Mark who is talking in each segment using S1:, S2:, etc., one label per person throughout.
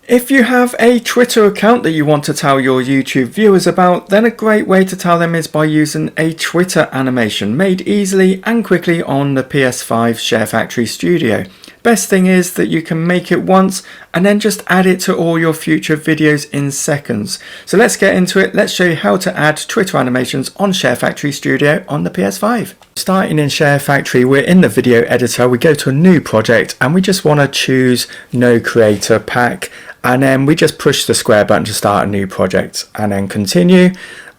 S1: If you have a Twitter account that you want to tell your YouTube viewers about, then a great way to tell them is by using a Twitter animation made easily and quickly on the PS5 ShareFactoryStudio. Best thing is that you can make it once and then just add it to all your future videos in seconds. So let's get into it. Let's show you how to add Twitter animations on ShareFactoryStudio on the PS5. Starting in ShareFactory, we're in the video editor, we go to a new project and we just want to choose no creator pack, and then we just push the square button to start a new project and then continue.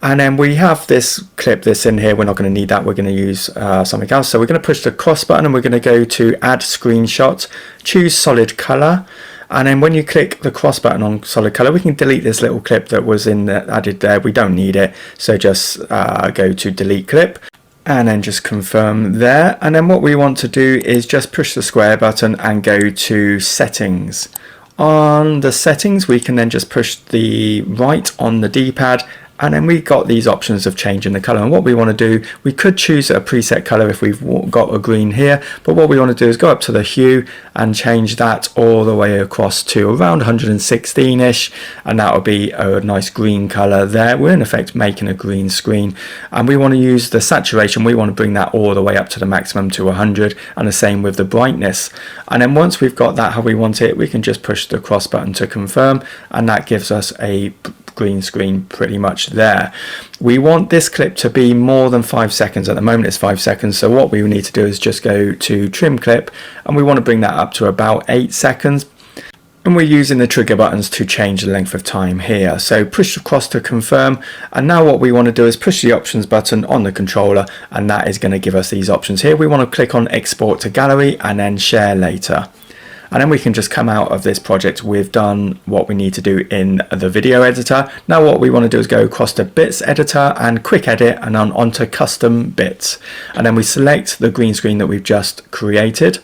S1: And then we have this clip this in here. We're not going to need that. We're going to use something else. So we're going to push the cross button and we're going to go to add screenshot, choose solid color. And then when you click the cross button on solid color, we can delete this little clip that was added there. We don't need it. So just go to delete clip and then just confirm there. And then what we want to do is just push the square button and go to settings. On the settings, we can then just push the right on the D-pad, and then we got these options of changing the color. And what we want to do, we could choose a preset color if we've got a green here, but what we want to do is go up to the hue and change that all the way across to around 116ish, and that will be a nice green color there. We're in effect making a green screen, and we want to use the saturation. We want to bring that all the way up to the maximum to 100, and the same with the brightness. And then once we've got that how we want it, we can just push the cross button to confirm, and that gives us a green screen pretty much there. We want this clip to be more than 5 seconds. At the moment it's 5 seconds, so what we need to do is just go to trim clip, and we want to bring that up to about 8 seconds. And we're using the trigger buttons to change the length of time here. So push across to confirm, and now what we want to do is push the options button on the controller, and that is going to give us these options here. We want to click on export to gallery and then share later. And then we can just come out of this project. We've done what we need to do in the video editor. Now what we want to do is go across to bits editor and quick edit, and then onto custom bits. And then we select the green screen that we've just created.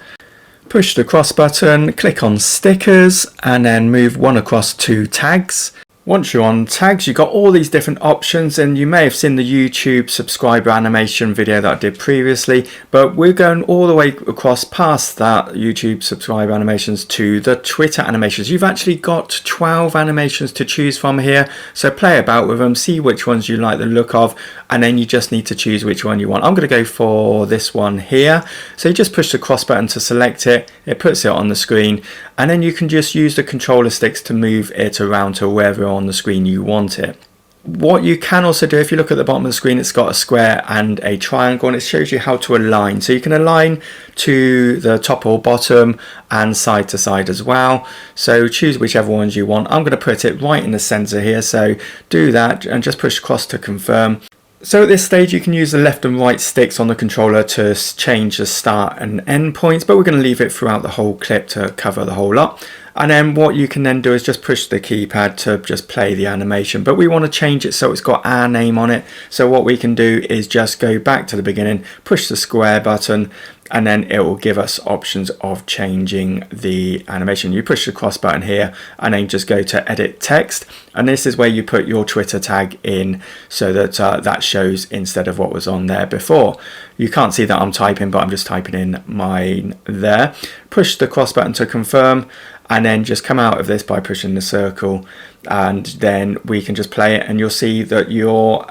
S1: Push the cross button, click on stickers, and then move one across to tags. Once you're on tags, you've got all these different options, and you may have seen the YouTube subscriber animation video that I did previously, but we're going all the way across past that YouTube subscriber animations to the Twitter animations. You've actually got 12 animations to choose from here, so play about with them, see which ones you like the look of, and then you just need to choose which one you want. I'm going to go for this one here. So you just push the cross button to select it, it puts it on the screen, and then you can just use the controller sticks to move it around to wherever on the screen you want it. What you can also do, if you look at the bottom of the screen, it's got a square and a triangle, and it shows you how to align. So you can align to the top or bottom and side to side as well. So choose whichever ones you want. I'm going to put it right in the center here, so do that and just push across to confirm. So at this stage you can use the left and right sticks on the controller to change the start and end points, but we're going to leave it throughout the whole clip to cover the whole lot. And then what you can then do is just push the keypad to just play the animation, but we want to change it so it's got our name on it. So what we can do is just go back to the beginning, push the square button, and then it will give us options of changing the animation. You push the cross button here and then just go to edit text, and this is where you put your Twitter tag in so that that shows instead of what was on there before. You can't see that I'm typing, but I'm just typing in mine there. Push the cross button to confirm, and then just come out of this by pushing the circle, and then we can just play it, and you'll see that your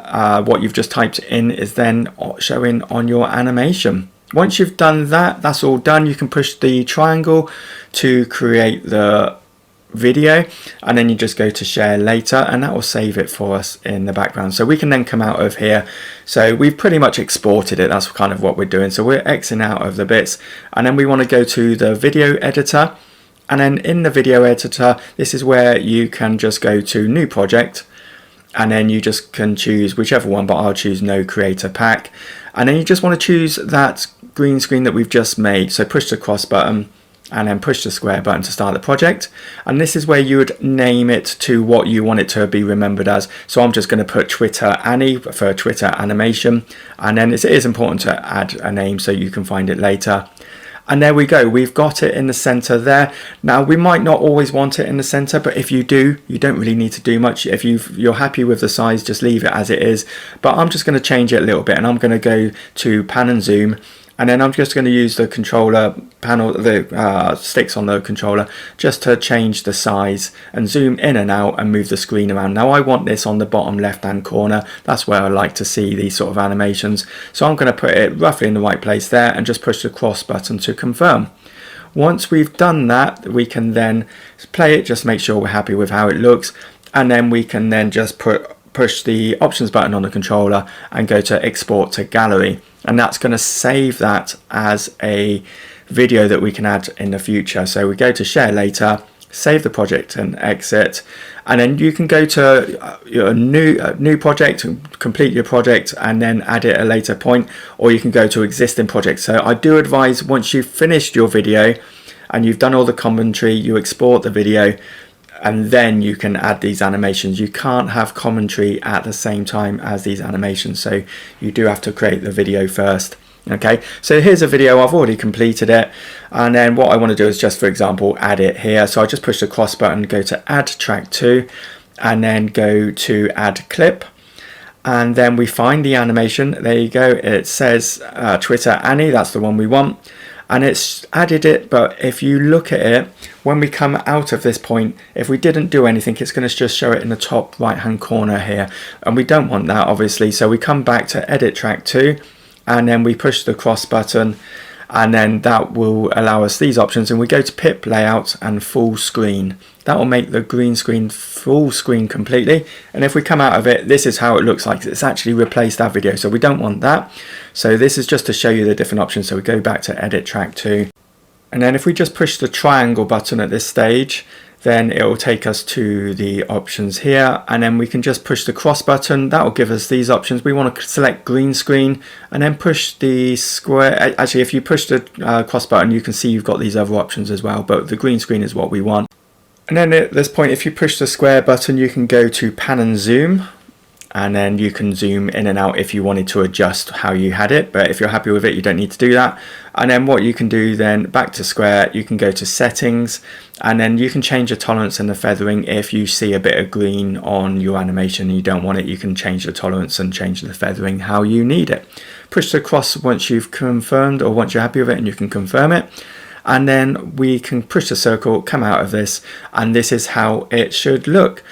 S1: what you've just typed in is then showing on your animation. Once you've done that, that's all done. You can push the triangle to create the video, and then you just go to share later, and that will save it for us in the background. So we can then come out of here. So we've pretty much exported it. That's kind of what we're doing. So we're Xing out of the bits, and then we want to go to the video editor. And then in the video editor, this is where you can just go to new project, and then you just can choose whichever one, but I'll choose no creator pack. And then you just want to choose that green screen that we've just made. So push the cross button and then push the square button to start the project. And this is where you would name it to what you want it to be remembered as. So I'm just going to put Twitter Annie for Twitter animation. And then it is important to add a name so you can find it later. And there we go, we've got it in the center there. Now we might not always want it in the center, but if you do, you don't really need to do much. If you're happy with the size, just leave it as it is. But I'm just going to change it a little bit, and I'm going to go to pan and zoom, And then I'm just going to use the controller panel, the sticks on the controller, just to change the size and zoom in and out and move the screen around. Now I want this on the bottom left hand corner. That's where I like to see these sort of animations. So I'm going to put it roughly in the right place there and just push the cross button to confirm. Once we've done that, we can then play it, just make sure we're happy with how it looks, and then we can then just push the options button on the controller and go to export to gallery, and that's going to save that as a video that we can add in the future. So we go to share later, save the project and exit, and then you can go to your new project and complete your project and then add it at a later point, or you can go to existing projects. So I do advise, once you've finished your video and you've done all the commentary, you export the video and then you can add these animations. You can't have commentary at the same time as these animations, so you do have to create the video first. Okay, so here's a video, I've already completed it, and then what I want to do is just, for example, add it here. So I just push the cross button, go to add track 2, and then go to add clip, and then we find the animation. There you go, it says Twitter Annie, that's the one we want, and it's added it. But if you look at it, when we come out of this point, if we didn't do anything, it's going to just show it in the top right hand corner here, and we don't want that obviously. So we come back to edit track 2, and then we push the cross button, and then that will allow us these options, and we go to pip layout and full screen. That will make the green screen full screen completely, and if we come out of it, this is how it looks like. It's actually replaced that video, so we don't want that. So this is just to show you the different options. So we go back to edit track 2, and then if we just push the triangle button at this stage, then it will take us to the options here, and then we can just push the cross button. That will give us these options. We want to select green screen and then push the square. Actually, if you push the cross button, you can see you've got these other options as well, but the green screen is what we want. And then at this point, if you push the square button, you can go to pan and zoom, and then you can zoom in and out if you wanted to adjust how you had it, but if you're happy with it, you don't need to do that. And then what you can do then, back to square, you can go to settings, and then you can change the tolerance and the feathering. If you see a bit of green on your animation and you don't want it, you can change the tolerance and change the feathering how you need it. Push the cross once you've confirmed, or once you're happy with it, and you can confirm it. And then we can push the circle, come out of this, and this is how it should look.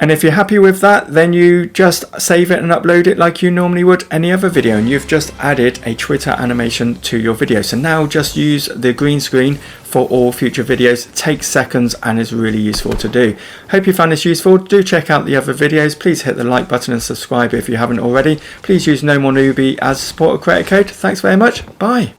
S1: And if you're happy with that, then you just save it and upload it like you normally would any other video, and you've just added a Twitter animation to your video. So now just use the green screen for all future videos. It takes seconds and is really useful to do. Hope you found this useful. Do check out the other videos. Please hit the like button and subscribe if you haven't already. Please use NoMoreNoobie as support of Creator Code. Thanks very much. Bye.